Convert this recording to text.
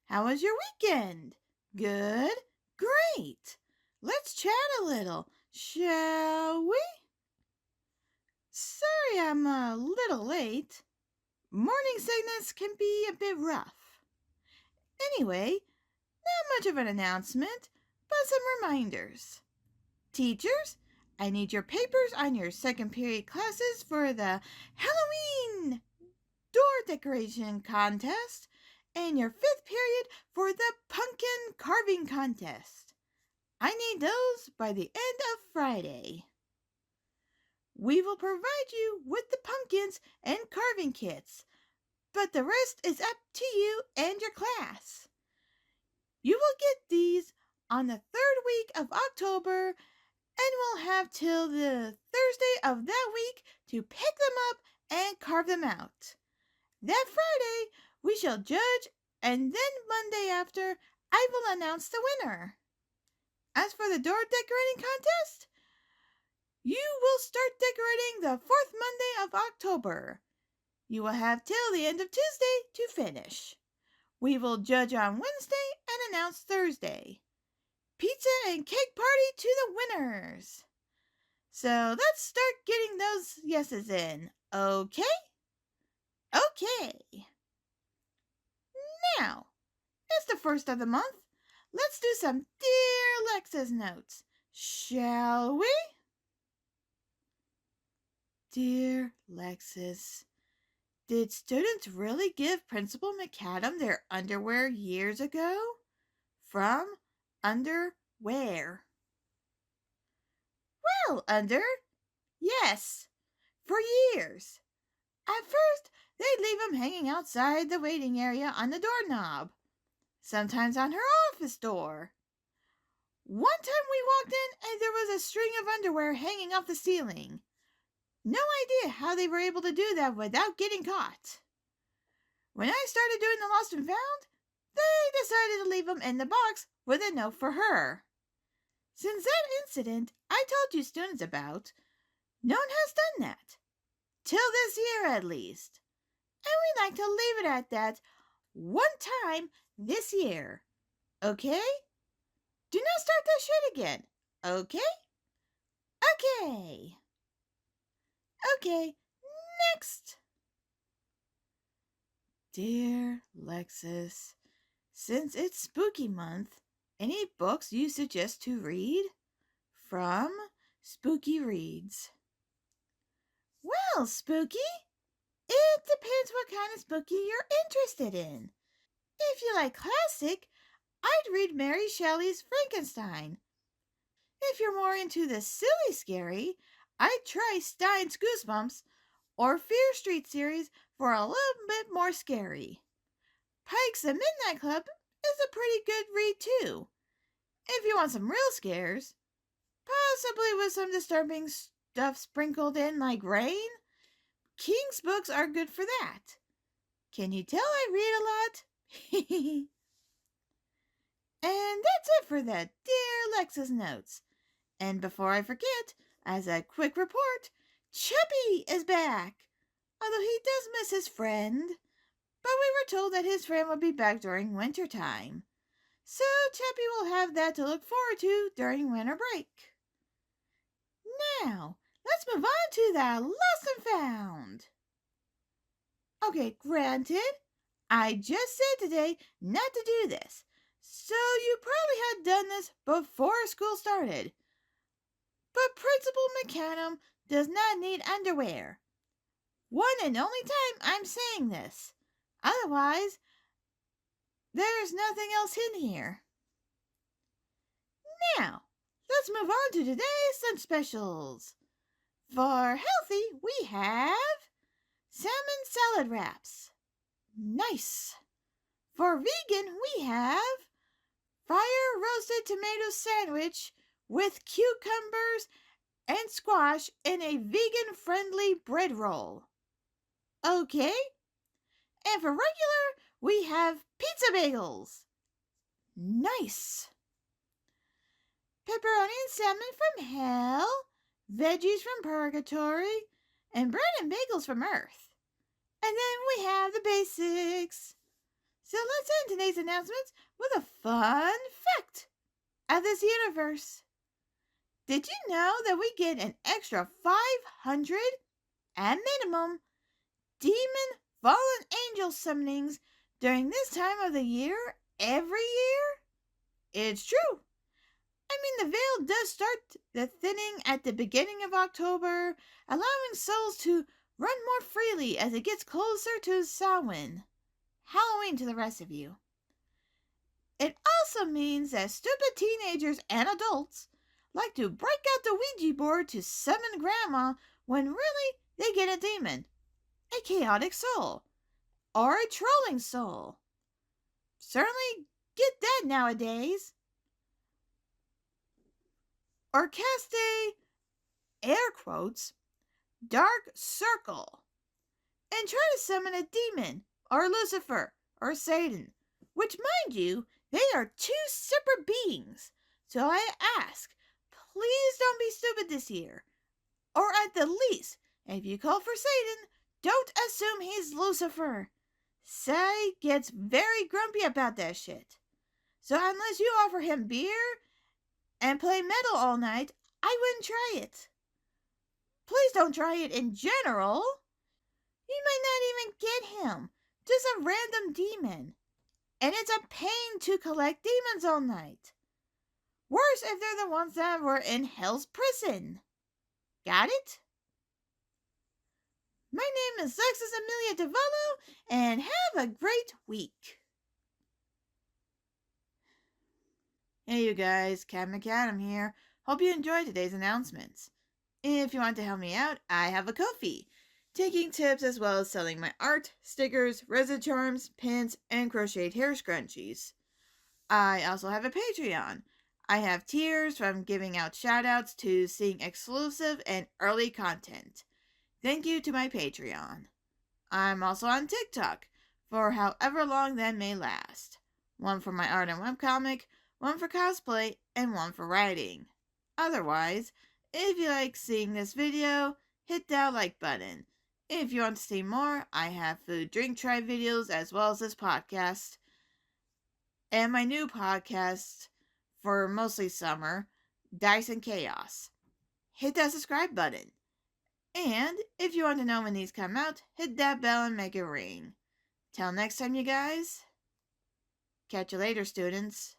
How was your weekend? Good? Great. Let's chat a little, shall we? Sorry I'm a little late. Morning sickness can be a bit rough. Anyway, not much of an announcement, but some reminders. Teachers, I need your papers on your second period classes for the Halloween door decoration contest and your fifth period for the pumpkin carving contest. I need those by the end of Friday. We will provide you with the pumpkins and carving kits, but the rest is up to you and your class. You will get these on the third week of October and will have till the Thursday of that week to pick them up and carve them out. That Friday we shall judge, and then Monday after I will announce the winner. As for the door decorating contest, you will start decorating the fourth Monday of October. You will have till the end of Tuesday to finish. We will judge on Wednesday and announce Thursday. Pizza and cake party to the winners. So let's start getting those yeses in, okay? Okay. Now, it's the first of the month. Let's do some Dear Lex's notes, shall we? Dear Lexus, did students really give Principal McAdam their underwear years ago? From underwear. Well, yes, for years. At first, they'd leave him hanging outside the waiting area on the doorknob, sometimes on her office door. One time we walked in and there was a string of underwear hanging off the ceiling. No idea how they were able to do that without getting caught. When I started doing the lost and found, they decided to leave them in the box with a note for her. Since that incident I told you students about, no one has done that. Till this year at least. And we'd like to leave it at that one time this year. Okay? Do not start that shit again. Okay? Okay. Okay, next. Dear Lexus, since it's spooky month, any books you suggest to read? From Spooky Reads. Well, Spooky, it depends what kind of spooky you're interested in. If you like classic, I'd read Mary Shelley's Frankenstein. If you're more into the silly scary, I'd try Stein's Goosebumps or Fear Street series for a little bit more scary. Pike's The Midnight Club is a pretty good read too. If you want some real scares, possibly with some disturbing stuff sprinkled in like rain, King's books are good for that. Can you tell I read a lot? And that's it for the Dear Lex's notes. And before I forget, as a quick report, Chubby is back. Although he does miss his friend. But we were told that his friend would be back during winter time. So Chubby will have that to look forward to during winter break. Now, let's move on to the Lost and Found. Okay, granted, I just said today not to do this. So you probably had done this before school started. But Principal McAdam does not need underwear. One and only time I'm saying this. Otherwise, there's nothing else in here. Now, let's move on to today's Sun Specials. For healthy, we have salmon salad wraps. Nice. For vegan, we have fire roasted tomato sandwich with cucumbers and squash in a vegan-friendly bread roll. Okay. And for regular, we have pizza bagels. Nice. Pepperoni and salmon from hell, veggies from purgatory, and bread and bagels from earth. And then we have the basics. So let's end today's announcements with a fun fact of this universe. Did you know that we get an extra 500 at minimum demon fallen angel summonings during this time of the year every year? It's true. I mean, the veil does start the thinning at the beginning of October, allowing souls to run more freely as it gets closer to Samhain, Halloween to the rest of you. It also means that stupid teenagers and adults like to break out the Ouija board to summon Grandma when really they get a demon, a chaotic soul, or a trolling soul. Certainly get that nowadays. Or cast a, air quotes, dark circle and try to summon a demon or Lucifer or Satan, which, mind you, they are two separate beings. So I ask, please don't be stupid this year. Or at the least, if you call for Satan, don't assume he's Lucifer. Say gets very grumpy about that shit. So unless you offer him beer and play metal all night, I wouldn't try it. Please don't try it in general. You might not even get him. Just a random demon. And it's a pain to collect demons all night. Worse if they're the ones that were in Hell's prison. Got it? My name is Lexus Amelia DeVolo, and have a great week. Hey you guys, KattMcAdam here. Hope you enjoyed today's announcements. If you want to help me out, I have a Ko-fi, taking tips as well as selling my art, stickers, resin charms, pins, and crocheted hair scrunchies. I also have a Patreon. I have tiers from giving out shoutouts to seeing exclusive and early content. Thank you to my Patreon. I'm also on TikTok for however long that may last. One for my art and webcomic, one for cosplay, and one for writing. Otherwise, if you like seeing this video, hit that like button. If you want to see more, I have food drink try videos as well as this podcast. And my new podcast for mostly summer, Dice and Chaos. Hit that subscribe button. And if you want to know when these come out, hit that bell and make it ring. Till next time, you guys. Catch you later, students.